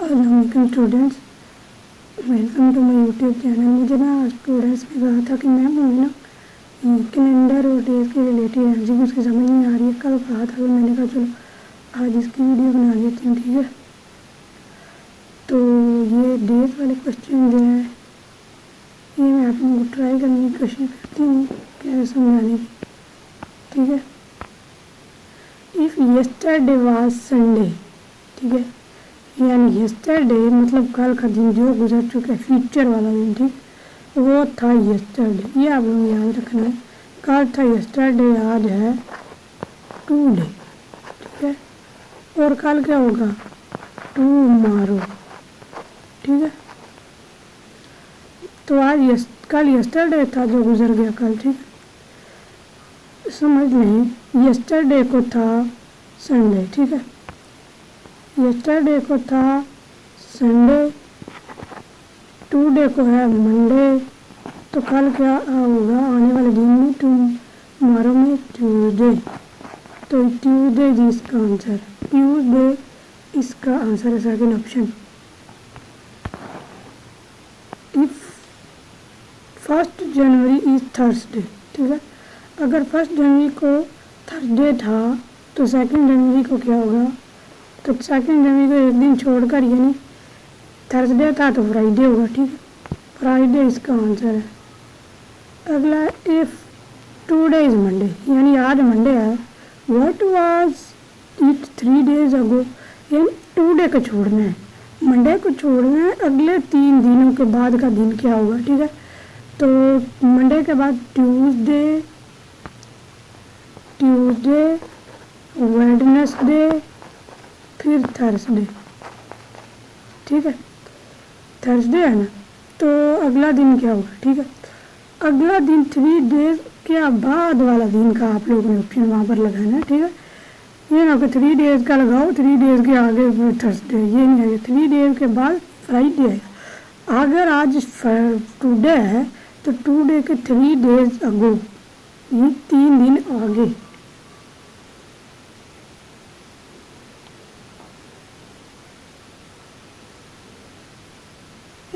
अस्सलाम students, welcome to my YouTube channel. मुझे ना स्टूडेंट्स ने कहा था कि मैम हमें ना कैलेंडर और डेज के रिलेटेड एमसीक्यूज़ की समझ नहीं आ रही है। कल कहा था, मैंने कहा चलो आज इसकी वीडियो बना लेती हूँ, ठीक है। तो ये डेज वाले क्वेश्चन जो हैं ये मैं आप लोगों को ट्राई करने की कोशिश करती हूँ कैसे समझाने की, ठीक है। इफ़ यस्टरडे वाज संडे, ठीक है, यानी यस्टरडे मतलब कल का दिन जो गुजर चुका है, फ्यूचर वाला दिन, ठीक, वो था यस्टरडे। ये आप लोगों को याद रखना है। कल था यस्टरडे, आज है टुडे, ठीक है। और कल क्या होगा? टुमारो, ठीक है। तो आज कल यस्टरडे था जो गुजर गया कल, ठीक है। समझ लें, यस्टरडे को था संडे, ठीक है। यस्टरडे को था संडे, टुडे को है मंडे, तो कल क्या होगा आने वाले दिन में? टुमारो में ट्यूसडे। तो ट्यूसडे जी इसका आंसर, ट्यूसडे इसका आंसर है second option. If 1 January is Thursday, ठीक है। अगर 1 जनवरी को थर्सडे था तो 2 जनवरी को क्या होगा? तो 2 जनवरी को एक दिन छोड़कर, यानी थर्सडे था तो फ्राइडे होगा, ठीक है। फ्राइडे इसका आंसर है। अगला, इफ टुडे इज मंडे, यानी आज मंडे है, व्हाट वाज इट 3 डेज अगो, यानी टुडे को छोड़ना है, मंडे को छोड़ना है, अगले 3 दिनों के बाद का दिन क्या होगा, ठीक है। तो मंडे के बाद ट्यूसडे, वेडनेसडे, फिर थर्सडे, ठीक है। थर्सडे है ना, तो अगला दिन क्या होगा, ठीक है। अगला दिन 3 डेज के बाद वाला दिन का आप लोगों ने ऑप्शन वहाँ पर लगाना है, ठीक है। ये ना कि 3 डेज का लगाओ, 3 डेज के आगे थर्सडे, ये नहीं आएगा। 3 डेज के बाद फ्राइडे आएगा। अगर आज टुडे है तो टुडे के 3 डेज अगो, ये 3 दिन आगे।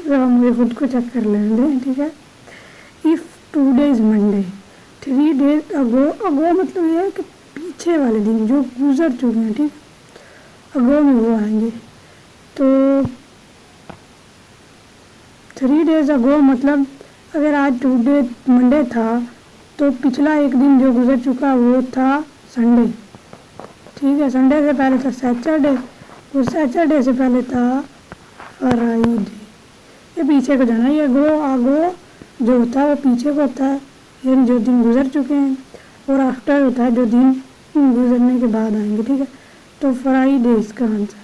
मुझे खुद को चेक कर लेने दें, ठीक है। If today is Monday, 3 days ago, ago मतलब ये है कि पीछे वाले दिन जो गुजर चुके हैं, ठीक, अगो में वो आएंगे। तो 3 डेज अगो मतलब अगर आज टुडे मंडे था तो पिछला एक दिन जो गुजर चुका वो था संडे, ठीक है। संडे से पहले था सैटरडे, और सैटरडे से पहले था फ्राइडे। ये पीछे को जाना, ये अगो आगो जो होता है वो पीछे को होता है, यानी जो दिन गुजर चुके हैं, और आफ्टर होता है जो दिन गुजरने के बाद आएंगे, ठीक है। तो फ्राइडे इसका answer.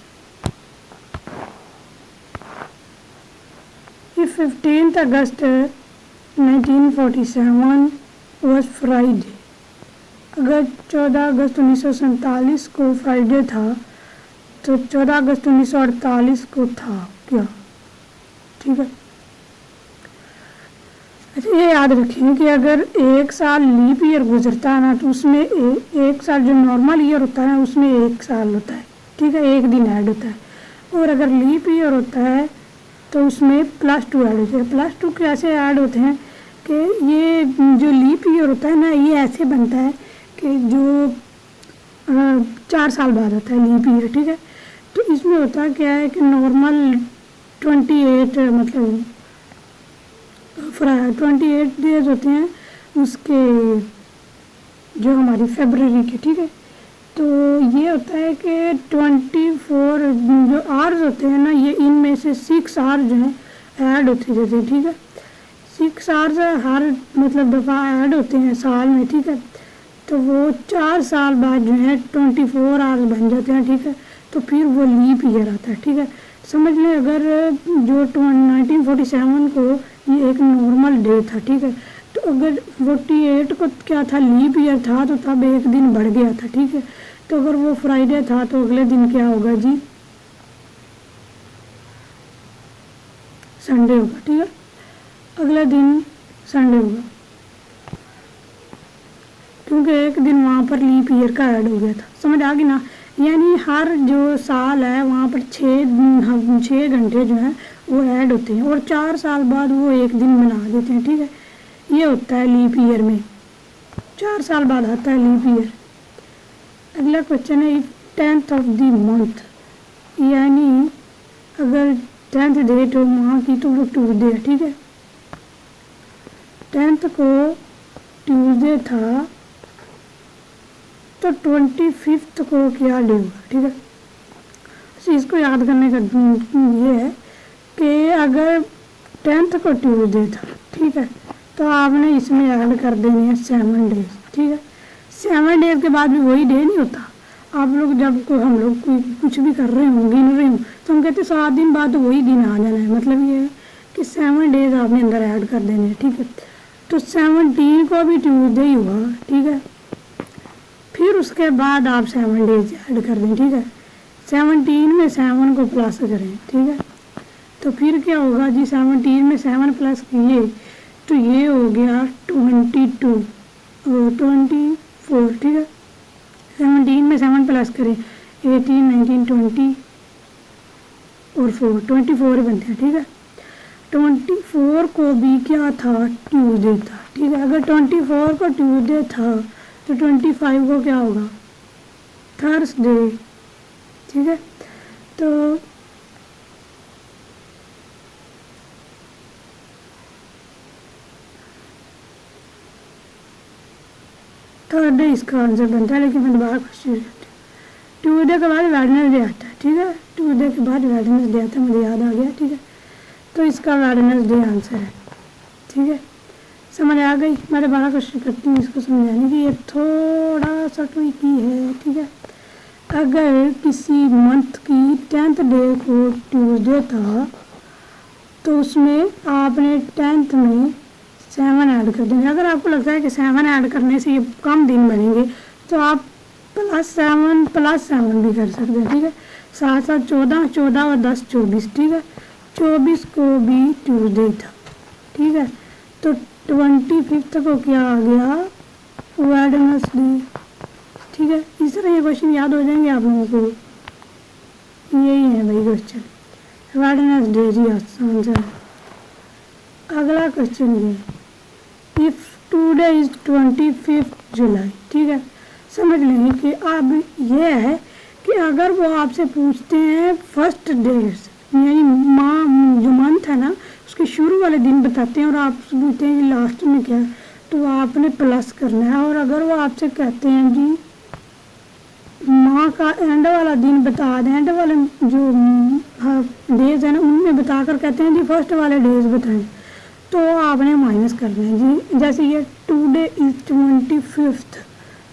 If 15 August 1947 was Friday, अगर 14 अगस्त 1947 को फ्राइडे था तो 14 अगस्त 1948 को था क्या, ठीक है। अच्छा, ये याद रखें कि अगर एक साल लीप ईयर गुजरता है ना तो उसमें एक साल जो नॉर्मल ईयर होता है उसमें 1 साल होता है, ठीक है, 1 दिन ऐड होता है। और अगर लीप ईयर होता है तो उसमें +2 ऐड होते हैं। +2 कैसे ऐड होते हैं कि ये जो लीप ईयर होता है ना, ये ऐसे बनता है कि जो 4 साल बाद होता है लीप ईयर, ठीक है। तो इसमें होता क्या है कि नॉर्मल 28 मतलब 28 डेज होते हैं उसके, जो हमारी फरवरी के, ठीक है। तो ये होता है कि 24 जो आवर्स होते हैं ना, ये इनमें से 6 आवर्स जो हैं ऐड होते रहते हैं, ठीक है। 6 आवर्स हर मतलब दफ़ा ऐड होते हैं साल में, ठीक है। तो वो 4 साल बाद जो है 24 आवर्स बन जाते हैं, ठीक है। तो फिर वो लीप ईयर आता है, ठीक है। समझ लें अगर जो 1947 को ये एक नॉर्मल डे था, ठीक है, तो अगर 48 को क्या था, लीप ईयर था, तो तब एक दिन बढ़ गया था, ठीक है। तो अगर वो फ्राइडे था तो अगले दिन क्या होगा जी? संडे होगा, ठीक है। अगले दिन संडे होगा क्योंकि एक दिन वहाँ पर लीप ईयर का ऐड हो गया था। समझ आ गई ना? यानी हर जो साल है वहाँ पर 6 घंटे जो है वो ऐड होते हैं और 4 साल बाद वो एक दिन बना देते हैं। ठीक है, ये होता है लीप ईयर में, 4 साल बाद आता है लीप ईयर। अगला क्वेश्चन है 10th ऑफ द मंथ, यानी अगर 10th डेट हो माह की तो वो ट्यूसडे है। ठीक है, 10th को ट्यूसडे था तो 25th को क्या डे होगा। ठीक है, तो इसको याद करने का ये है कि अगर 10th को ट्यूसडे था, ठीक है, तो आपने इसमें ऐड कर देनी है 7 डेज। ठीक है, 7 डेज के बाद भी वही डे नहीं होता। आप लोग जब को हम लोग कोई कुछ भी कर रहे हों, गिन रहे हों, तो हम कहते हैं 7 दिन बाद तो वही दिन आ जाना है। मतलब ये है कि 7 डेज आपने अंदर ऐड कर देने हैं। ठीक है, तो 17 को भी ट्यूसडे ही हुआ। ठीक है, फिर उसके बाद आप 7 डेज ऐड कर दें। ठीक है, 17 में 7 को प्लस करें। ठीक है, तो फिर क्या होगा जी, 17 में 7 प्लस किए तो ये हो गया 22 और 24। ठीक है, 17 में 7 प्लस करें 18, 19, 20 और 4, 24 बनते हैं। ठीक है, 24 को भी क्या था, ट्यूसडे था। ठीक है, अगर 24 को ट्यूसडे था तो 25 को क्या होगा, थर्सडे। ठीक है, तो थर्ड डे इसका आंसर बनता है। लेकिन मैं दोबारा क्वेश्चन ट्यूसडे के बाद वेडनेसडे आता है। ठीक है, ट्यूसडे के बाद वेडनेसडे आता है, मुझे याद आ गया। ठीक है, तो इसका वेडनेसडे आंसर है। ठीक है, समझ आ गई। मैं दोबारा कोशिश करती हूँ इसको समझाने की, ये थोड़ा सा ट्रिकी है। ठीक है, अगर किसी मंथ की 10th डे को ट्यूसडे था तो उसमें आपने 10th में 7 ऐड कर देंगे। अगर आपको लगता है कि 7 ऐड करने से ये कम दिन बनेंगे तो आप +7 भी कर सकते हैं। ठीक है, 7 7 14, 14 और 10 24। ठीक है, 24 को भी ट्यूसडे था। ठीक है, तो 25th को क्या आ गया, वेडनेसडे। ठीक है, इस तरह ये क्वेश्चन याद हो जाएंगे आप लोगों को। यही है भाई क्वेश्चन, वेडनेसडे जी आंसर है। अगला क्वेश्चन ये, इफ टुडे इज 25 जुलाई। ठीक है, समझ लेंगे कि अब ये है कि अगर वो आपसे पूछते हैं फर्स्ट डेज, यानी जो मंथ है ना उसके शुरू वाले दिन बताते हैं और आप पूछते हैं कि लास्ट में क्या है, तो आपने प्लस करना है। और अगर वो आपसे कहते हैं जी माह का एंड वाला दिन बता दें, एंड वाले जो डेज है ना उनमें बताकर कहते हैं जी फर्स्ट वाले डेज बताएं, तो आपने माइनस करना है जी। जैसे ये टुडे इज 25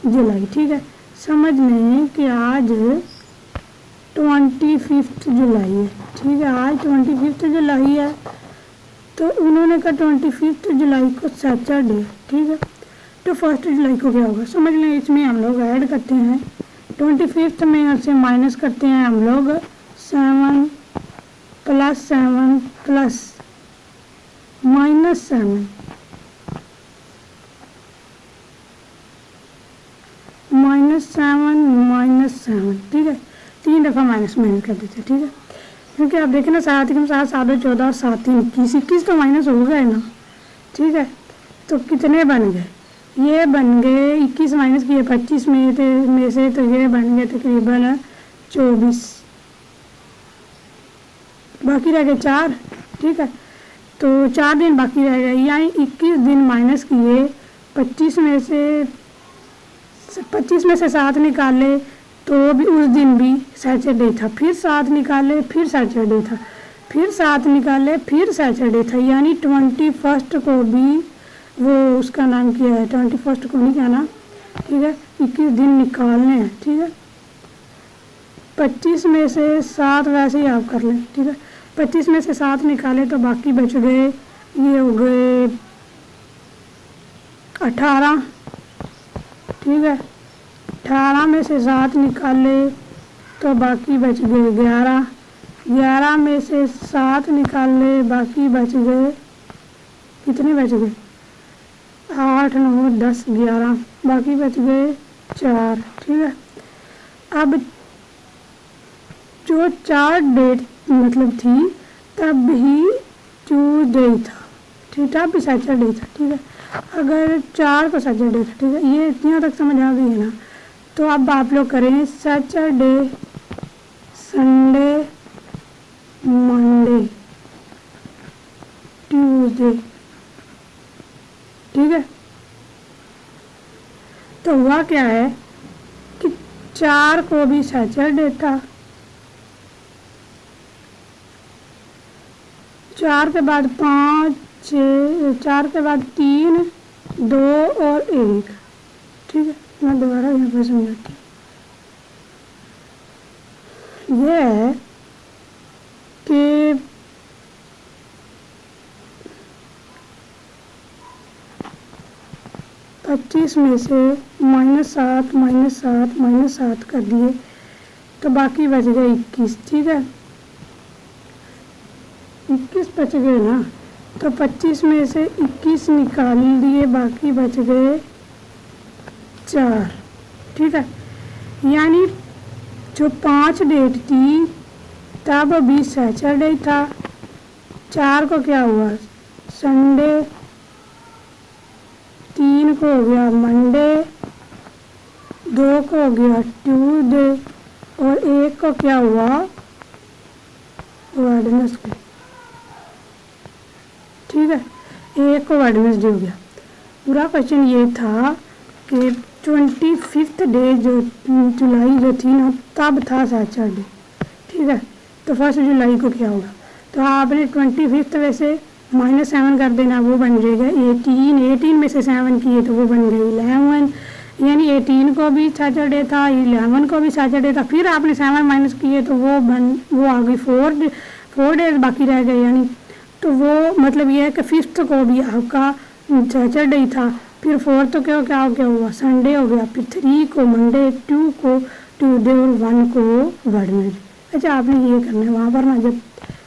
जुलाई। ठीक है, समझ लें कि आज 25 जुलाई है। ठीक है, आज 25 जुलाई है, तो उन्होंने कहा 25 जुलाई को सैटरडे। ठीक है, तो 1 जुलाई को क्या होगा, समझ लें इसमें हम लोग ऐड करते हैं 25 में से माइनस करते हैं हम लोग 7 + 7 प्लस -7 -7। ठीक है, 3 दफ़ा माइनस कर देते हैं। ठीक है, क्योंकि आप देखें ना 7 के 7 7 14 और 7 3 21 तो माइनस हो गए ना। ठीक है, तो कितने बन गए, ये बन गए 21 माइनस किए 25 में से, तो ये बन गए तकरीबन 24, बाकी रह गए 4। ठीक है, तो 4 दिन बाकी रह गए, यानी 21 दिन माइनस किए 25 में से 7 निकाले तो भी उस दिन भी सैटरडे था, फिर 7 निकाले फिर सैटरडे था, फिर 7 निकाले फिर सैटरडे था, यानी 21 को भी वो उसका नाम किया है, 21 को नहीं कहना। ठीक है, 21 दिन निकालने हैं। ठीक है, 25 में से 7 वैसे ही आप कर लें। ठीक है, 25 में से 7 निकाले तो बाकी बच गए, ये हो गए 18। ठीक है, 18 में से 7 निकाले तो बाकी बच गए 11। 11 में से 7 निकाले बाकी बच गए, कितने बच गए, 8 9 10 11, बाकी बच गए 4। ठीक है, अब जो 4 डेट मतलब थी तब ही ट्यूसडे था, ठीक है, भी सैटरडे था, ठीक है। अगर 4 को सैटरडे था, ठीक है, ये यहाँ तक समझ आ गई है ना। तो अब आप लोग करें सैटरडे, संडे, मंडे, ट्यूसडे, ठीक है। तो हुआ क्या है कि 4 को भी सैटरडे था, 4 के बाद 5, 6, 4 के बाद 3, 2 और 1, ठीक है। मैं दोबारा यहाँ पर समझाती हूँ। ये है कि 25 में से -7 -7 -7 कर दिए तो बाकी बच गए 21, ठीक है। 21 बच गए ना, तो 25 में से 21 निकाल दिए, बाकी बच गए 4, ठीक है। यानी जो 5 डेट थी तब अभी सैटरडे था, 4 को क्या हुआ संडे, 3 को हो गया मंडे, 2 को हो गया ट्यूसडे और 1 को क्या हुआ वेडनेसडे, ठीक है। 1 को वेडनेसडे हो गया। पूरा क्वेश्चन ये था कि 25th डे जो जुलाई जो थी ना तब था सैटरडे, ठीक है। तो 1 जुलाई को क्या होगा, तो आपने 25th वैसे -7 कर देना, वो बन जाएगा 18 में से 7 किए तो वो बन गई 11, यानी 18 को भी सैटरडे था, 11 को भी सैटरडे था, फिर आपने 7 माइनस किए तो वो आ गई 4 डेज बाकी रह गए, यानी तो वो मतलब ये है कि 5th को भी आपका सैटरडे ही था, फिर 4th तो क्या हुआ संडे हो गया, फिर 3 को मंडे, 2 को ट्यूसडे और 1 को वेडनेसडे। अच्छा, आपने ये करना है वहाँ पर ना, जब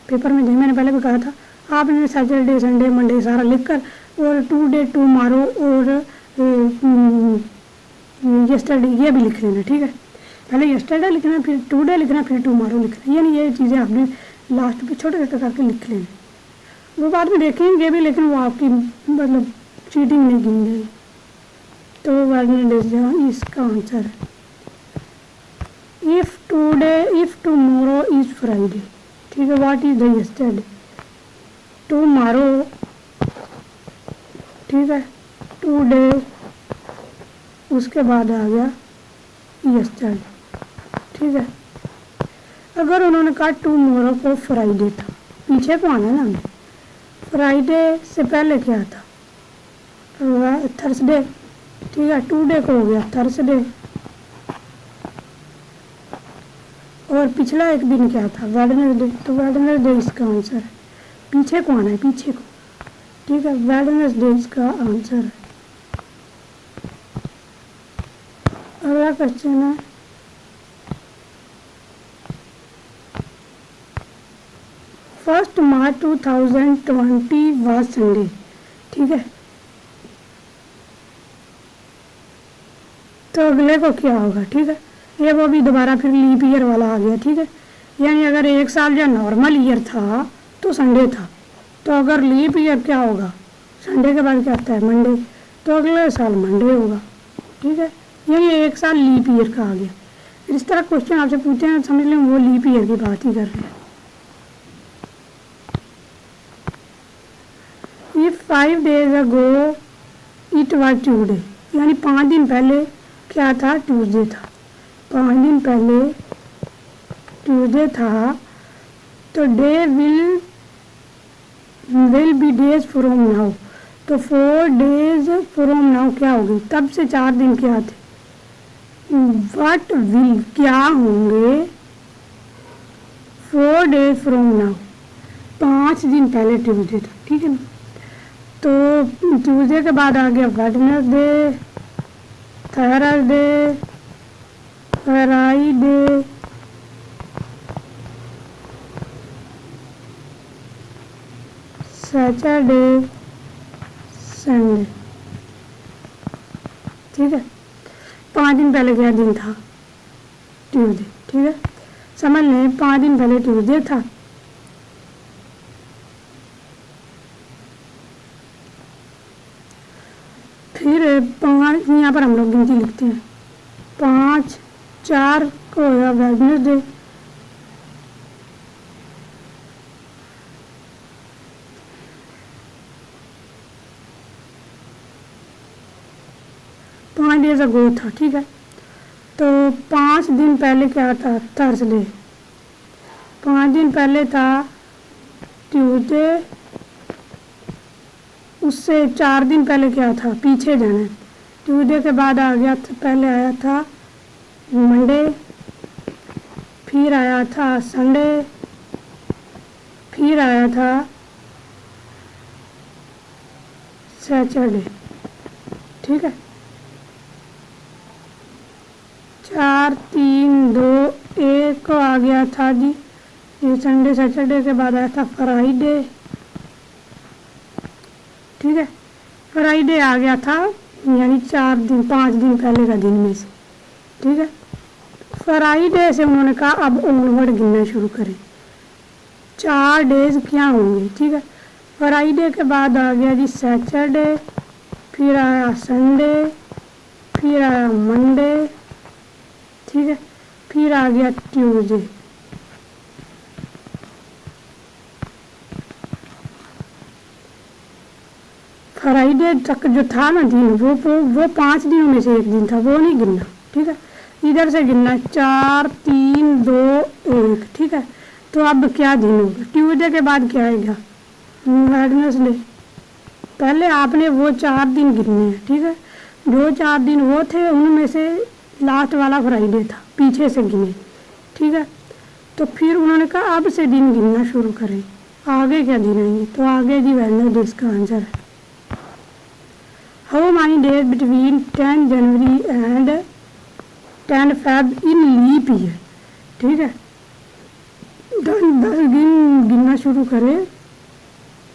पेपर में, जब मैंने पहले भी कहा था, आपने सैटरडे संडे मंडे सारा लिख कर और टुडे टुमारो और यस्टरडे ये भी लिख लेना, ठीक है। पहले यस्टरडे लिखना, फिर टुडे लिखना, फिर टुमारो लिखना, यानी ये चीज़ें आपने लास्ट पे छोटे छोटे करके लिख लेना। वो बाद में देखेंगे भी, लेकिन वो आपकी मतलब चीटिंग नहीं गिन, तो वेडनेसडे इसका आंसर है। इफ टुमारो इज फ्राइडे, ठीक है, what is the yesterday, tomorrow, ठीक है, टुडे, उसके बाद आ गया यस्टरडे, ठीक है। अगर उन्होंने कहा टुमारो को फ्राइडे था, पीछे को आना ना, फ्राइडे से पहले क्या था थर्सडे, ठीक है, टुडे को हो गया थर्सडे और पिछला एक दिन क्या था वेडनेसडे, तो वेडनेसडे इसका आंसर है। पीछे को आना है, पीछे को, ठीक है, वेडनेसडे इसका आंसर है। अगला क्वेश्चन है फर्स्ट मार्च 2020 वाज संडे, ठीक है। तो अगले को क्या होगा, ठीक है, ये वो भी दोबारा फिर लीप ईयर वाला आ गया, ठीक है। यानी अगर एक साल जो नॉर्मल ईयर था तो संडे था, तो अगर लीप ईयर क्या होगा, संडे के बाद क्या आता है मंडे, तो अगले साल मंडे होगा, ठीक है। यानी एक साल लीप ईयर का आ गया। इस तरह क्वेश्चन आपसे पूछते हैं, समझ लें वो लीप ईयर की बात ही कर रहे हैं। If 5 days ago it was Tuesday, यानी 5 दिन पहले क्या था, ट्यूसडे था, 5 दिन पहले ट्यूसडे था, तो day will be days from now, तो 4 days फ्रॉम नाउ क्या होगी, तब से 4 दिन क्या थे, व्हाट विल क्या होंगे 4 days फ्रॉम नाउ, 5 दिन पहले ट्यूसडे था, ठीक है ना। तो ट्यूसडे के बाद आ गया Wednesday, Thursday, Friday, Saturday, Sunday, ठीक है। 5 दिन पहले क्या दिन था, ट्यूसडे, ठीक है। समझ लें 5 5 दिन पहले ट्यूसडे था। फिर 5, यहाँ पर हम लोग गिनती लिखते हैं, 5, 4 को होगा वेडनेसडे, 5 डेज अगो था, ठीक है। तो 5 दिन पहले क्या था, थर्सडे। 5 दिन पहले था ट्यूसडे, उससे 4 दिन पहले क्या था, पीछे जाना है। ट्यूसडे के बाद आ गया था, पहले आया था मंडे, फिर आया था संडे, फिर आया था सैटरडे, ठीक है। 4, 3, 2, 1 को आ गया था जी ये संडे। सैटरडे के बाद आया था फ्राइडे, ठीक है। फ्राइडे आ गया था यानी 4 दिन 5 दिन पहले का दिन में से, ठीक है। फ्राइडे से उन्होंने कहा अब ऑनवर्ड गिनना शुरू करें, 4 डेज क्या होंगे, ठीक है। फ्राइडे के बाद आ गया जी सैटरडे, फिर आया संडे, फिर आया मंडे, ठीक है, फिर आ गया ट्यूसडे। फ्राइडे तक जो था ना दिन, वो 5 दिनों में से एक दिन था, वो नहीं गिनना, ठीक है। इधर से गिनना 4, 3, 2, 1, ठीक है। तो अब क्या दिन होगा, ट्यूसडे के बाद क्या आएगा, वेडनेसडे। पहले आपने वो 4 दिन गिनने हैं, ठीक है। जो 4 दिन वो थे उनमें से लास्ट वाला फ्राइडे था, पीछे से गिने, ठीक है। तो फिर उन्होंने कहा अब से दिन गिनना शुरू करें, आगे क्या दिन आएंगे। तो आगे जी वेडनेसडे इसका आंसर है। How many days between 10 January and 10 Feb in leap year, ठीक है। 10 दिन गिनना शुरू करें,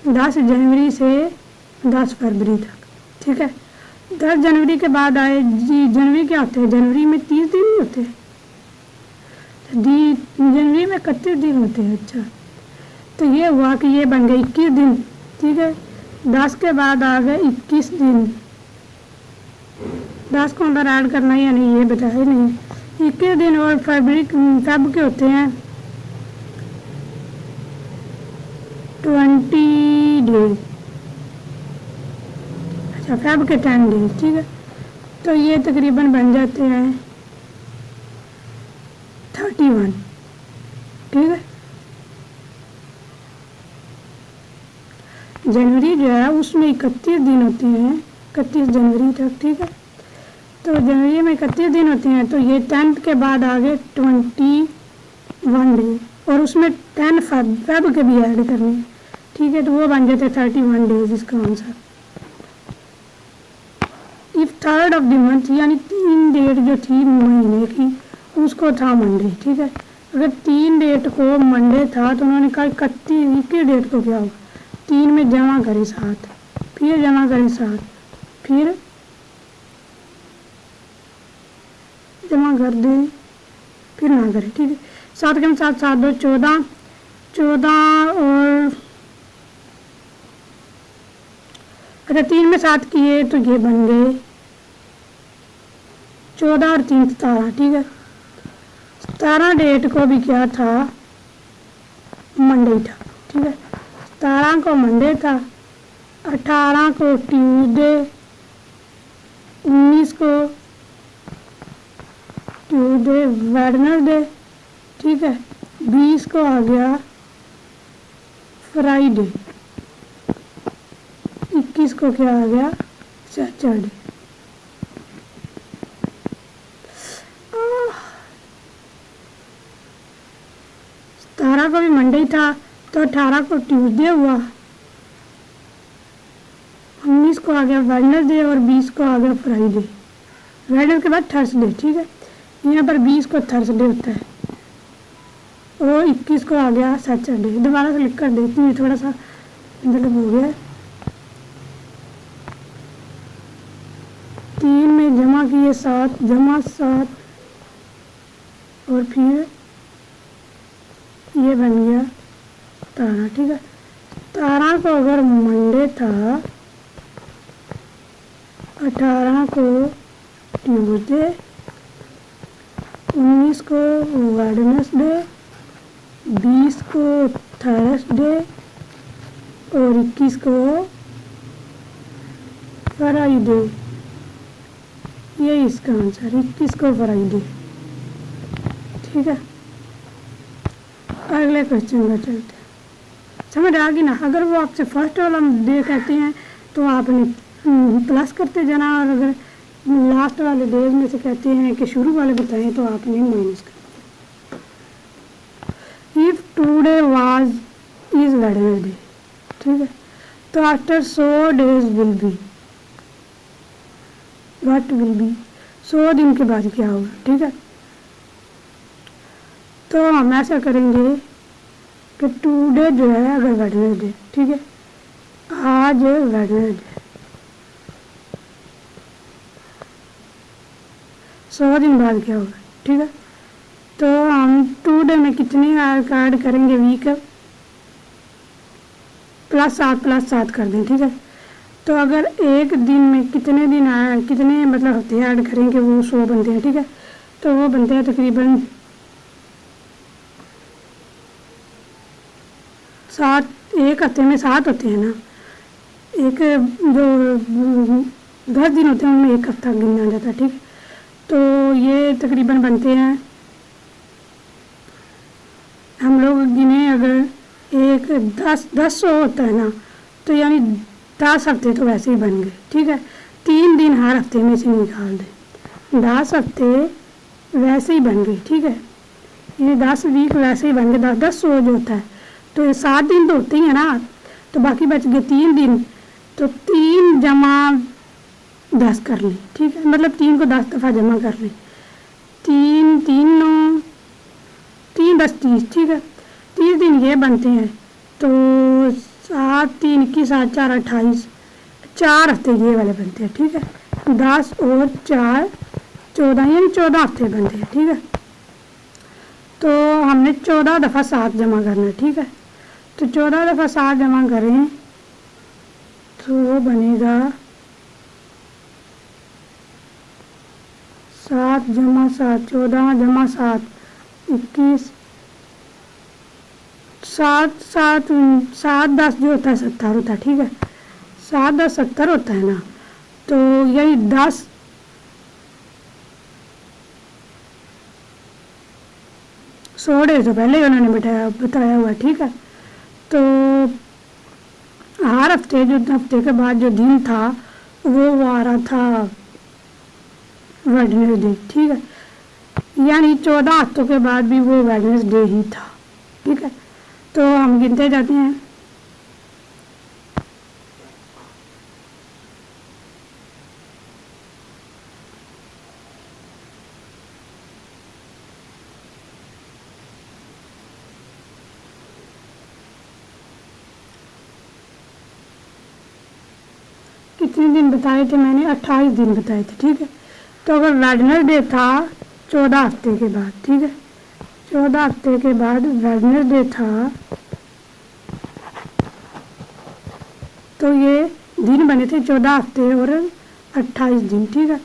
10 जनवरी से 10 फरवरी तक, ठीक है। 10 जनवरी के बाद आए जी, जनवरी क्या होते हैं, जनवरी में 30 दिन नहीं होते, जनवरी में 31 दिन होते हैं, अच्छा। तो ये हुआ कि ये बन गए 21 दिन, ठीक है। 10 के बाद आ गए 21 दिन, 10 को अंदर ऐड करना है या नहीं ये बताया नहीं। 21 दिन और फरवरी फेब के होते हैं 20 डेज, अच्छा फेब के 10 डेज, ठीक है। तो ये तकरीबन बन जाते हैं 31, ठीक है। जनवरी जो है उसमें 31 दिन होते हैं, 31 जनवरी तक, ठीक है। तो जनवरी में 31 दिन होते हैं, तो ये 10 के बाद आ गए 21 डे, और उसमें 10 फेब के भी ऐड करने हैं, ठीक है। तो वो बन जाते 31 डेज इसका answer. If 3rd of the month यानी 3 डेट जो थी महीने की उसको था मंडे, ठीक है। अगर 3 डेट को मंडे था तो उन्होंने कहा 21 डेट को क्या होगा, 3 में जमा करें 7, फिर जमा करें 7, फिर जमा कर दें, फिर ना करें, ठीक है। 7 के 7, 7 2 14, 14 और अगर 3 में 7 किए तो ये बन गए 14 और 3 17, ठीक है। 17 डेट को भी क्या था, मंडे था, ठीक है। 17 को मंडे था, 18 को ट्यूसडे, 19 को ट्यूसडे वेडनेसडे, ठीक है। 20 को आ गया फ्राइडे, 21 को क्या आ गया सैटरडे। 17 को भी मंडे था तो 18 को ट्यूसडे हुआ, 19 को आ गया वेडनेसडे और 20 को आ गया फ्राइडे। वेडनेसडे के बाद थर्सडे, ठीक है। यहाँ पर 20 को थर्सडे होता है और 21 को आ गया सैटरडे। दोबारा से लिख कर देती हूँ, थोड़ा सा गलत हो गया। 3 में जमा किए 7, जमा 7 और फिर ये बन गया 17, ठीक है। 17 को अगर मंडे था, 18 को ट्यूसडे, 19 को वेडनेसडे, 20 को थर्सडे और 21 को फ्राइडे। ये इसका आंसर, 21 को फ्राइडे, ठीक है। अगले क्वेश्चन पर चलते हैं। समझ आ गई ना? अगर वो आपसे फर्स्ट वाला डे कहते हैं तो आपने प्लस करते जाना, और अगर लास्ट वाले डेज में से कहते हैं कि शुरू वाले बताएं तो आपने माइनस कर दिया। If today was is Wednesday, ठीक है, तो after 100 days will be what will be, 100 दिन के बाद क्या होगा, ठीक है। तो हम ऐसा करेंगे कि टुडे जो है अगर वेडनेसडे, ठीक है, आज वेडनेसडे, 100 दिन बाद क्या होगा, ठीक है। तो हम टुडे में कितने ऐड करेंगे, वीक +7 कर दें, ठीक है। तो अगर एक दिन में कितने दिन कितने मतलब हफ्ते ऐड करेंगे, वो 100 बनते हैं, ठीक है। तो वो बनते हैं तकरीबन 7, एक हफ्ते में 7 होते हैं ना, एक जो 10 दिन होते हैं उनमें एक हफ्ता गिना जाता है, ठीक है। तो ये तकरीबन बनते हैं, हम लोग गिने अगर एक 10 100 होता है ना, तो यानी 10 हफ्ते तो वैसे ही बन गए, ठीक है। 3 दिन हर हफ्ते में से निकाल दें, 10 हफ्ते वैसे ही बन गए, ठीक है। ये 10 वीक वैसे ही बन गए, 10 100 जो होता है, तो ये 7 दिन तो होते ही है ना, तो बाकी बच गए 3 दिन, तो 3 जमा 10 कर लें, ठीक है, मतलब 3 को 10 दफ़ा जमा कर लें, 3 3 9 3 10 30, ठीक है। 30 दिन ये बनते हैं, तो 7 3 21 7 4 28, 4 हफ्ते ये वाले बनते हैं, ठीक है। 10 और 4 14, यानी 14 हफ्ते बनते हैं, ठीक है। तो हमने 14 दफ़ा 7 जमा करना है, ठीक है। तो 14 दफ़ा 7 जमा करें तो वो बनेगा 7 जमा 7 14 जमा 7 21, 7 7 7 10 जो होता है 70 होता है, ठीक है। 7 10 70 होता है ना, तो यही 10 100 डेज तो पहले ही उन्होंने बताया हुआ है, ठीक है। तो हर हफ्ते के बाद जो दिन था वो आ रहा था वेडनेसडे, ठीक है, यानी 14 हफ्तों के बाद भी वो वेडनेसडे ही था, ठीक है। तो हम गिनते जाते हैं, कितने दिन बताए थे मैंने, 28 दिन बताए थे, ठीक है। तो अगर वेडनेसडे था 14 हफ्ते के बाद, ठीक है, 14 हफ्ते के बाद वेडनेसडे था, तो ये दिन बने थे 14 हफ्ते और 28 दिन, ठीक है।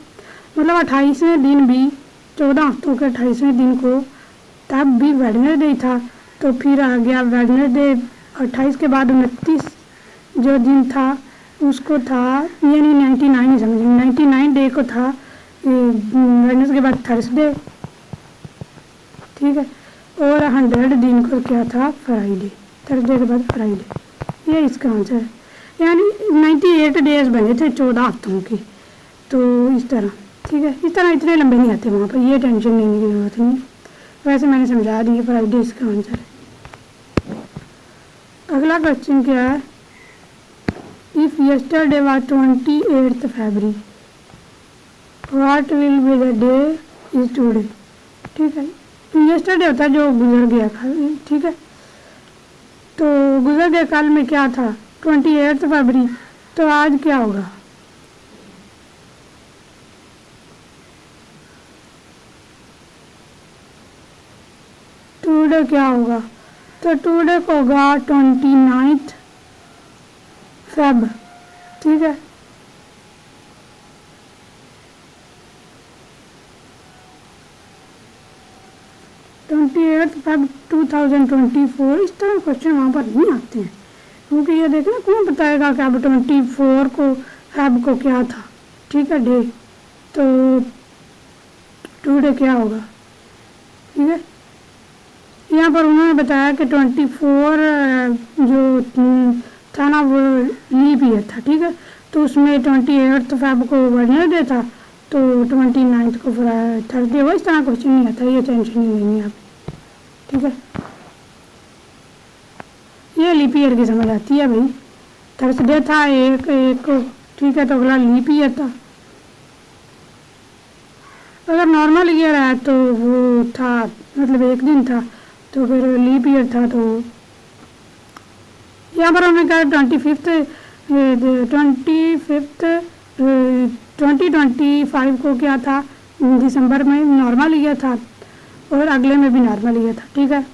मतलब 28वें दिन भी 14 हफ्तों के 28वें दिन को तब भी वेडनेसडे ही था, तो फिर आ गया वेडनेसडे 28 के बाद 29 जो दिन था उसको था, यानी 99 ही समझेंगे, 99 डे को था वेडनेसडे के बाद थर्सडे, ठीक है। और 100 दिन को क्या था, फ्राइडे, थर्सडे के बाद फ्राइडे, ये इसका आंसर है। यानी 98 डेज बने थे 14 हफ्तों के, तो इस तरह, ठीक है। इस तरह इतने लंबे नहीं आते वहाँ पर, ये टेंशन लेने की ज़रूरत नहीं, वैसे मैंने समझा दी, फ्राइडे इसका आंसर है। अगला क्वेश्चन क्या है, if yesterday was 28 February what will be the day is today, ठीक है। यस्टरडे होता है जो गुजर गया कल, ठीक है। तो गुजर गया कल में क्या था, 28 फरवरी, तो आज क्या होगा, टुडे क्या होगा, तो टुडे को होगा 29 फेब, ठीक है। फेब 2024। इस तरह क्वेश्चन वहाँ पर नहीं आते हैं, क्योंकि ये देखें कौन बताएगा कि अब 24 को फेब को क्या था, ठीक है, डे। तो टुडे क्या होगा, ठीक है। यहाँ पर उन्होंने बताया कि 24 जो था ना वो लीप ईयर था, ठीक है। तो उसमें 28 फेब को वेडनेसडे था, तो 29 को थर्सडे हुआ। इस तरह क्वेश्चन नहीं आता, ये टेंशन नहीं लेनी आप, ठीक है। ये लीप ईयर की समझ आती है भाई। थर्सडे था एक को, ठीक है, तो अगला लीप ईयर था। अगर नॉर्मल ईयर है तो वो था, मतलब एक दिन था, तो फिर लीप ईयर था। तो यहाँ पर उन्होंने कहा 2025 को क्या था, दिसंबर में नॉर्मल ईयर था और अगले में भी नॉर्मल ईयर था, ठीक है।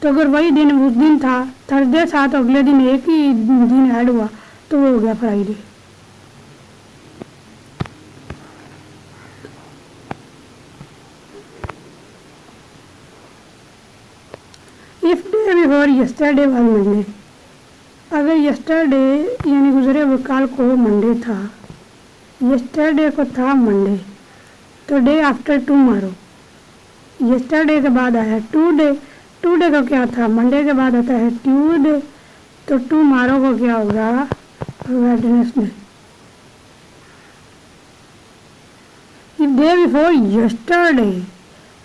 तो अगर वही दिन उस दिन था, थर्सडे था, तो अगले दिन एक ही दिन ऐड हुआ, तो वो हो गया Friday. If day before yesterday was Monday, अगर यस्टरडे यानी गुजरे हुए कल को मंडे था, यस्टरडे को था मंडे, तो डे आफ्टर टुमारो, यस्टरडे के बाद आया टुडे, टुडे को क्या था, मंडे के बाद आता है ट्यूसडे, तो टुमारो को क्या होगा, वेडनेसडे। डे बिफोर यस्टरडे,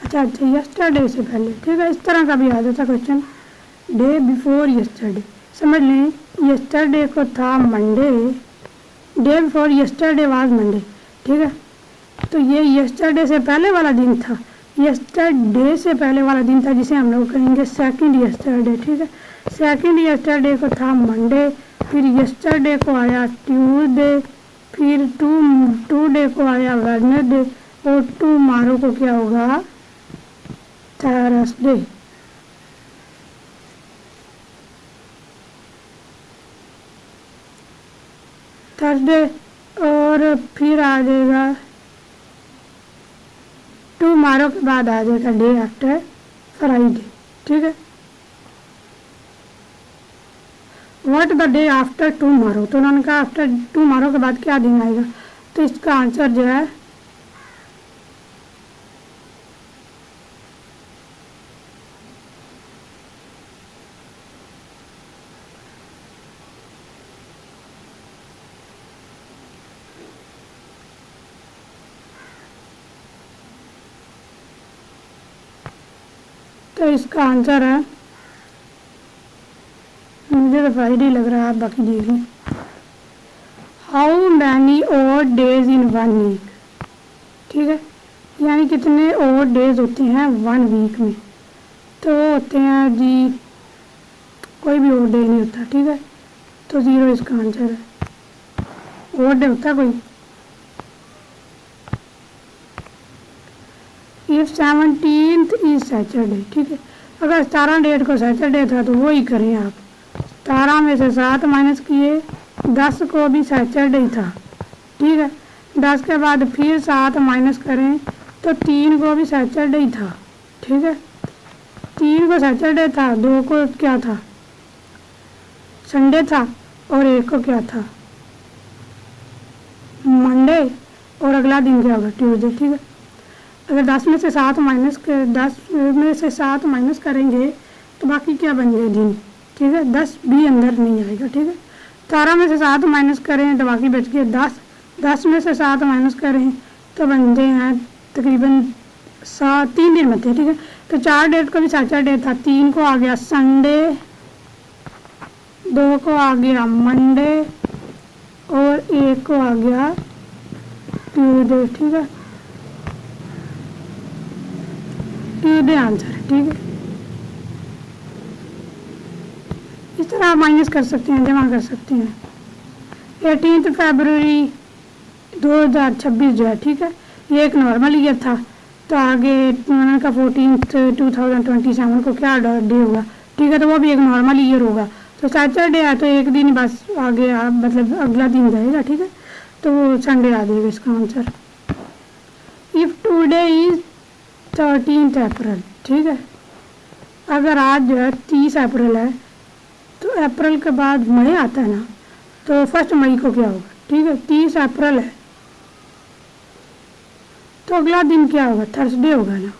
अच्छा यस्टरडे से पहले, ठीक है। इस तरह का भी आ जाता क्वेश्चन, डे बिफोर यस्टरडे। समझ लें, यस्टरडे को था Monday, day before yesterday was Monday, ठीक है। तो ये यस्टरडे से पहले वाला दिन था, यस्टरडे से पहले वाला दिन था, जिसे हम लोग कहेंगे सेकंड यस्टरडे, ठीक है। सेकंड यस्टरडे को था मंडे, फिर यस्टरडे को आया ट्यूसडे, फिर टुडे को आया वेडनेसडे, और टुमारो को क्या होगा, थर्सडे। थर्सडे, और फिर आ जाएगा टुमारो के बाद आ जाएगा डे आफ्टर फ्राइडे, ठीक है। What the day after tomorrow, तो उन्होंने कहा आफ्टर टुमारो के बाद क्या दिन आएगा, तो इसका आंसर जो है तो इसका आंसर है, मुझे तो फ्राइडे लग रहा है, आप बाकी देख लें। How many odd days in one week, ठीक है, यानी कितने ऑड डेज होते हैं वन वीक में, तो होते हैं जी, कोई भी ऑड डे नहीं होता, ठीक है। तो 0 इसका आंसर है। ऑड डे होता है कोई, इफ 17th इज सैटरडे, ठीक है। अगर 17 डेट को सैटरडे था तो वो ही करें आप, 17 में से 7 माइनस किए, 10 को भी सैटरडे ही था, ठीक है। 10 के बाद फिर 7 माइनस करें तो 3 को भी सैटरडे ही था, ठीक है। 3 को सैटरडे था, 2 को क्या था, संडे था, और 1 को क्या था, मंडे, और अगला दिन क्या होगा, ट्यूसडे, ठीक है। अगर 10 में से 7 माइनस करेंगे तो बाकी क्या बन गए दिन, ठीक है। 10 भी अंदर नहीं आएगा, ठीक है। 17 में से 7 माइनस करें तो बाकी बच गए 10, 10 में से 7 माइनस करें तो बनते हैं तकरीबन 3 दिन बनते हैं, ठीक है। तो 4 डेट को भी सैटरडे था, 3 को आ गया संडे, 2 को आ गया मंडे, और 1 को आ गया ट्यूसडे, ठीक है। ट्यूसडे आंसर है, ठीक है। इस तरह आप माइनस कर सकते हैं, जमा कर सकते हैं। 18 फरवरी 2026 जो है, ठीक है, ये एक नॉर्मल ईयर था। तो आगे उन्होंने कहा 14 2027 को क्या डे हुआ, ठीक है, तो वो भी एक नॉर्मल ईयर होगा। तो सैटरडे है तो एक दिन बस आगे मतलब अगला दिन जाएगा, ठीक है, तो वो संडे आ जाएगा इसका आंसर। इफ़ टुडे इज 13 अप्रैल, ठीक है, अगर आज जो है 30 अप्रैल है तो अप्रैल के बाद मई आता है ना, तो 1 मई को क्या होगा, ठीक है, 30 अप्रैल है तो अगला दिन क्या होगा, थर्सडे होगा ना,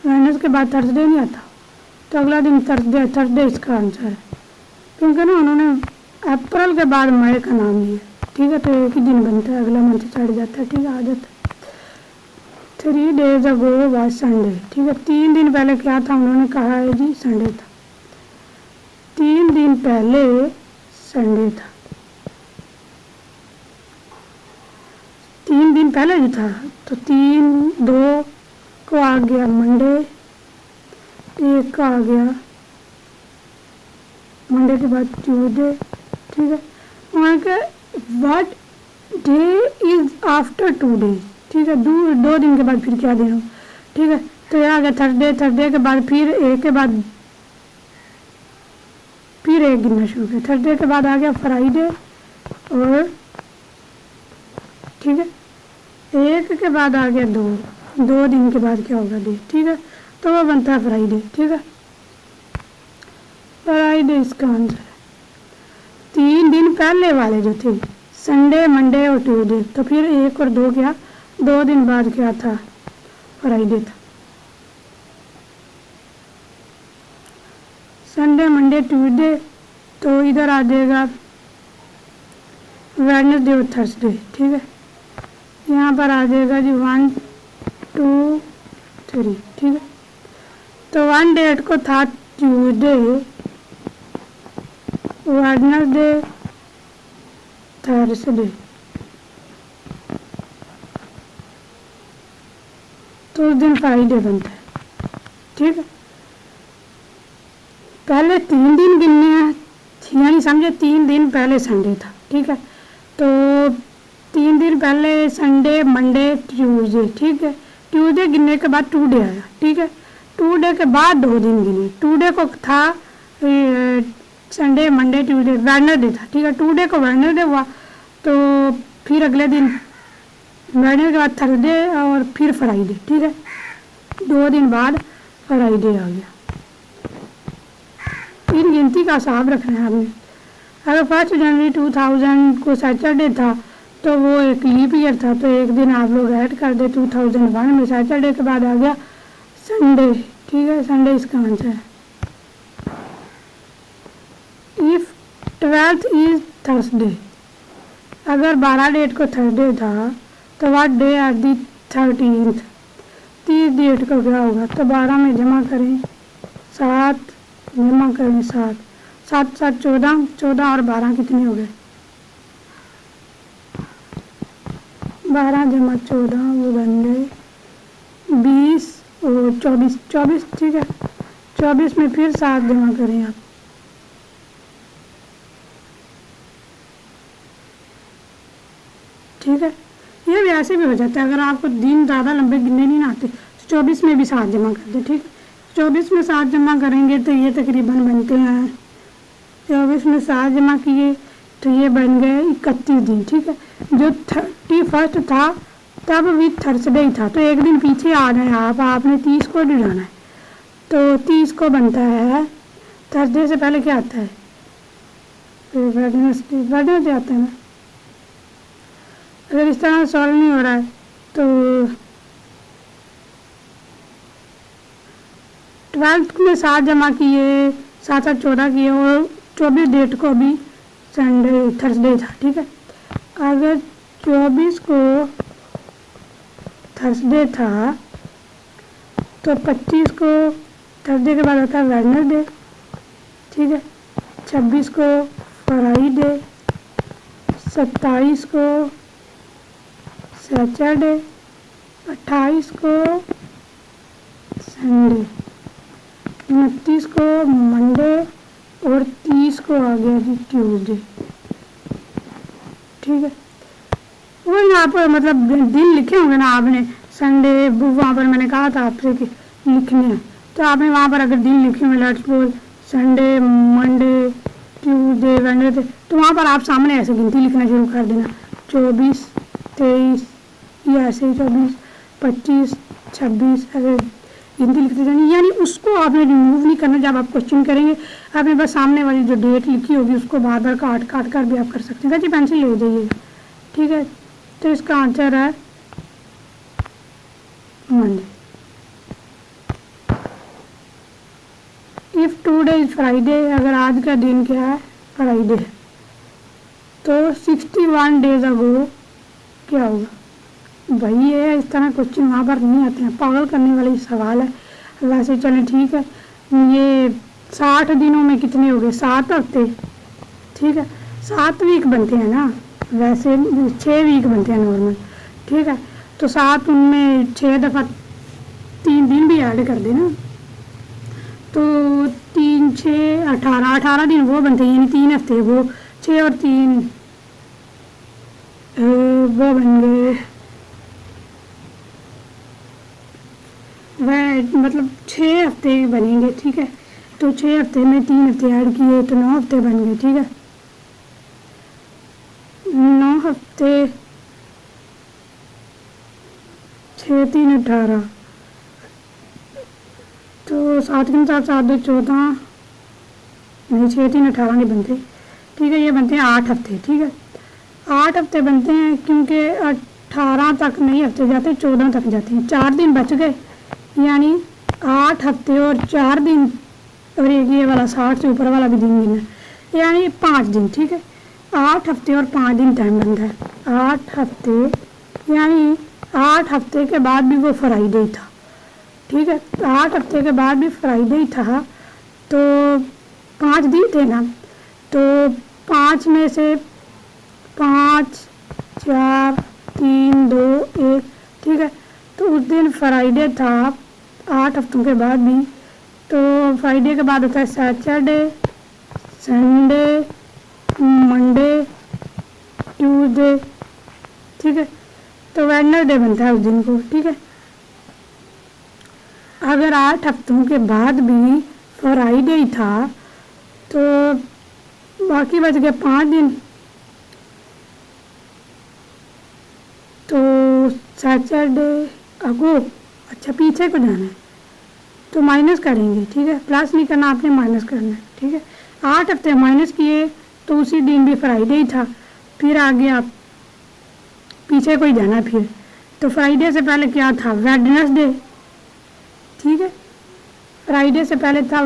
वेडनेसडे के बाद थर्सडे नहीं आता, तो अगला दिन थर्सडे इसका आंसर है, क्योंकि ना उन्होंने अप्रैल के बाद मई का नाम लिया, ठीक है, तो एक ही दिन बनता है, अगला मंथ चढ़ जाता है, ठीक है, आ जाता है। 3 days ago was संडे, ठीक है, 3 दिन पहले क्या था उन्होंने कहा है जी, संडे था, 3 दिन पहले संडे था, 3 दिन पहले जो था, तो 3-2 को आ गया मंडे, 1 का आ गया मंडे के बाद ट्यूसडे, ठीक है, वहाँ के what day is after 2 days, ठीक है, 2 दिन के बाद फिर क्या दिन हो, ठीक है, तो यहाँ आ गया थर्सडे, थर्सडे के बाद फिर एक के बाद फिर एक गिनना शुरू किया, थर्सडे के बाद आ गया फ्राइडे, और ठीक है, एक के बाद आ गया 2 दिन के बाद क्या होगा डे, ठीक है, तो वो बनता है फ्राइडे, ठीक है, फ्राइडे इसका आंसर है। 3 दिन पहले वाले जो थे संडे, मंडे और ट्यूसडे, तो फिर 1 और 2 क्या, 2 दिन बाद क्या था, फ्राइडे था। संडे, मंडे, ट्यूसडे, तो इधर आ जाएगा वेडनेसडे और थर्सडे, ठीक है, यहाँ पर आ जाएगा जी 1 2 3, ठीक है, तो 1 डेट को था ट्यूसडे, वेडनेसडे, थर्सडे, तो उस दिन फ्राइडे बनता है, ठीक है, पहले 3 दिन गिनने हैं, यानी समझे 3 दिन पहले संडे था, ठीक है, तो 3 दिन पहले संडे, मंडे, ट्यूसडे, ठीक है, ट्यूसडे गिनने के बाद 2 डे आया, ठीक है, 2 डे के बाद 2 दिन गिने, 2 डे को था संडे, मंडे, ट्यूसडे, वेडनेसडे था, ठीक है, 2 डे को वेडनेसडे हुआ, तो फिर अगले दिन वेडनेसडे के बाद थर्सडे और फिर फ्राइडे, ठीक है, 2 दिन बाद फ्राइडे आ गया। इन गिनती का हिसाब रखना है आपने। अगर 1 जनवरी 2000 को सैटरडे था तो वो एक लीप ईयर था, तो एक दिन आप लोग ऐड कर दे, 2001 में सैटरडे के बाद आ गया संडे, ठीक है, संडे इसका आंसर है। इफ 12th इज थर्सडे, अगर 12 डेट को थर्सडे था तो what day are the 13th, 30 date को क्या होगा, तो 12 में जमा करें 7, जमा करें 7, 7 7 14, 14 और 12 कितने हो गए, 12 जमा 14 वो बन गए 20 और 24, 24, ठीक है, 24 में फिर 7 जमा करें आप, ठीक है, ये भी ऐसे भी हो जाता है, अगर आपको दिन ज़्यादा लंबे गिनने नहीं आते तो 24 में भी 7 जमा कर दे, ठीक है, 24 में 7 जमा करेंगे तो ये तकरीबन बनते हैं, 24 में 7 जमा किए तो ये बन गए 31 दिन, ठीक है, जो 31 था तब भी थर्सडे ही था, तो एक दिन पीछे आ रहे हैं आपने 30 को जुड़ाना है, तो 30 को बनता है, थर्सडे से पहले क्या आता है, वेडनेसडे आता है ना। अगर इस तरह सॉल्व नहीं हो रहा है तो 12 में 7 जमा किए, 7 7 14 किए, और 24 डेट को भी संडे थर्सडे था, ठीक है, अगर 24 को थर्सडे था तो 25 को थर्सडे के बाद आता है वेडनेसडे, ठीक है, 26 को फ्राइडे, 27 को सैटरडे, 28 को संडे, 29 को मंडे और 30 को आ गया जी ट्यूसडे, ठीक है, वो यहाँ पर मतलब दिन लिखे होंगे ना आपने, संडे वहाँ पर मैंने कहा था आपसे कि लिखने हैं, तो आपने वहाँ पर अगर दिन लिखे होंगे, let's suppose Sunday, Monday, Tuesday, Wednesday, तो वहाँ पर आप सामने ऐसे गिनती लिखना शुरू कर देना 24, 23, ये ऐसे 24, 25, 26 ऐसे गिनती लिखते जानी, यानी उसको आपने रिमूव नहीं करना। जब आप क्वेश्चन करेंगे आपने बस सामने वाली जो डेट लिखी होगी उसको बार बार काट काट कर भी आप कर सकते हैं। जी पेंसिल ले जाइएगा, ठीक है। तो इसका आंसर है Monday. If today is Friday, अगर आज का दिन क्या है, फ्राइडे, तो 61 डेज अगो क्या होगा। भाई ये इस तरह क्वेश्चन वहाँ पर नहीं आते हैं, पागल करने वाले सवाल है। वैसे चलें ठीक है, ये 60 दिनों में कितने हो गए, 7 हफ्ते, ठीक है। 7 वीक बनते हैं ना, वैसे 6 वीक बनते हैं नॉर्मल, ठीक है। तो 7 उनमें 6 दफ़ा 3 दिन भी ऐड कर देना, तो 3, 6, 18 दिन वो बनते हैं, यानी 3 हफ्ते, वो 6 और 3 वो बन गए, वह मतलब 6 हफ्ते बनेंगे, ठीक है। तो 6 हफ्ते में 3 हफ्ते ऐड किए तो 9 हफ्ते बन गए, ठीक है। 9 हफ्ते, 6, 3, 18, तो 7 के साथ 7, 2, 14, नहीं 6, 3, 18 नहीं बनते, ठीक है। ये बनते हैं 8 हफ्ते, ठीक है। 8 हफ्ते बनते हैं क्योंकि 18 तक नहीं हफ्ते जाते, 14 तक जाते हैं, 4 दिन बच गए, यानी 8 हफ्ते और 4 दिन, और एक ये वाला 60 से ऊपर वाला भी दिन गिना, यानी 5 दिन, ठीक है। 8 हफ्ते और 5 दिन टाइम बनता है। 8 हफ्ते यानी 8 हफ्ते के बाद भी वो फ्राइडे था, ठीक है। 8 हफ्ते के बाद भी फ्राइडे था, तो 5 दिन थे ना, तो 5 में से 5, 4, 3, 2, 1, ठीक है। तो उस दिन फ्राइडे था 8 हफ्तों के बाद भी। तो फ्राइडे के बाद होता है सैटरडे, संडे, मंडे, ट्यूसडे, ठीक है। तो वेडनेसडे बनता है उस दिन को, ठीक है। अगर 8 हफ्तों के बाद भी फ्राइडे ही था तो बाकी बच गए 5 दिन, तो सैटरडे अगो, अच्छा पीछे को जाना है तो माइनस करेंगे, ठीक है। प्लस नहीं करना, आपने माइनस करना है, ठीक है। 8 हफ्ते माइनस किए तो उसी दिन भी फ्राइडे ही था, फिर आगे आप पीछे को ही जाना। फिर तो फ्राइडे से पहले क्या था, वेडनेसडे, ठीक है। फ्राइडे से पहले था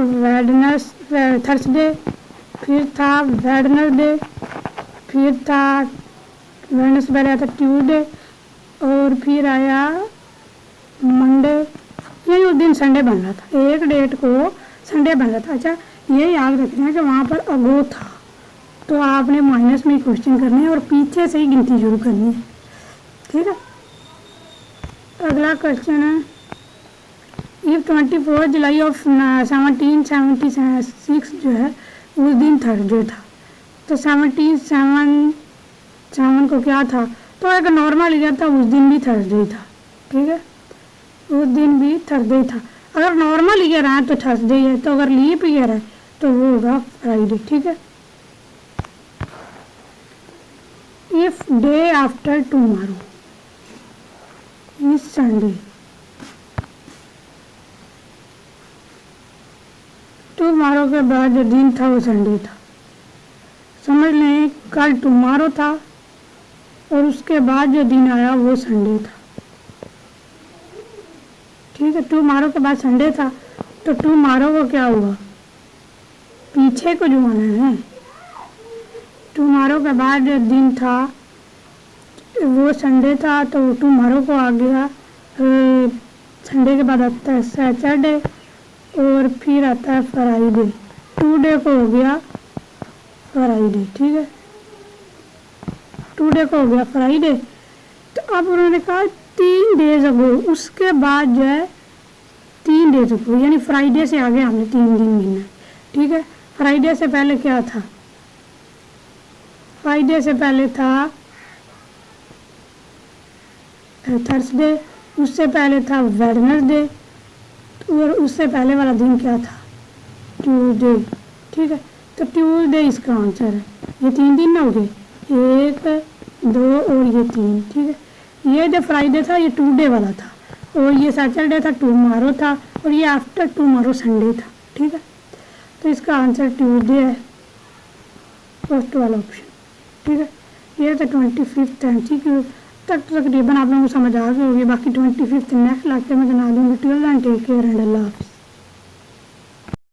थर्सडे, फिर था वेडनेसडे, फिर था वेडनेसडे से पहले आया था ट्यूसडे, और फिर आया मंडे, यही उस दिन संडे बन रहा था, एक डेट को संडे बन रहा था। अच्छा ये याद रखना है कि वहाँ पर अगो था, तो आपने माइनस में क्वेश्चन करने हैं और पीछे से ही गिनती शुरू करनी है, ठीक है। अगला क्वेश्चन है, इफ 24 जुलाई ऑफ 1776 जो है उस दिन थर्सडे था, तो 1777 को क्या था, तो एक नॉर्मल ईयर था, उस दिन भी थर्सडे था, ठीक है। उस दिन भी थर्सडे था। अगर नॉर्मल ईयर है तो थर्सडे है, तो अगर लीप ईयर है तो वो होगा फ्राइडे, ठीक है। If day after tomorrow is Sunday, tomorrow के बाद जो दिन था वो संडे था। समझ लें कल टुमारो था और उसके बाद जो दिन आया वो संडे था, ठीक है। टुमारो के बाद संडे था, तो टुमारो को क्या हुआ, पीछे को जो आना है। टुमारो के बाद जो दिन था वो संडे था, तो टुमारो को आ गया, संडे के बाद आता है सैटरडे और फिर आता है फ्राइडे, टुडे को हो गया फ्राइडे, ठीक है। टुडे को हो गया फ्राइडे। तो अब उन्होंने कहा 3 डेज अगो, उसके बाद जो है 3 डेज अगो, यानी फ्राइडे से आगे हमने 3 दिन गिनना, ठीक है। फ्राइडे से पहले क्या था, फ्राइडे से पहले था थर्सडे, उससे पहले था वेडनेसडे, और उससे पहले वाला दिन क्या था, ट्यूसडे, ठीक है। तो ट्यूसडे इसका आंसर है। ये 3 दिन हो गए, 1 2 और ये 3, ठीक है। ये जो फ्राइडे था ये टूडे वाला था, और ये सैटरडे था, टुमारो था, और ये आफ्टर टुमारो संडे था, ठीक है। तो इसका आंसर ट्यूसडे है, फर्स्ट वाला ऑप्शन, ठीक है। ये तो 25 MCQ तक तकरीबन आप लोगों को समझ आ गए होगी। बाकी 25 नेक्स्ट लेक्चर में बना दूँगी। Till then take care and अल्लाह हाफ़िज़।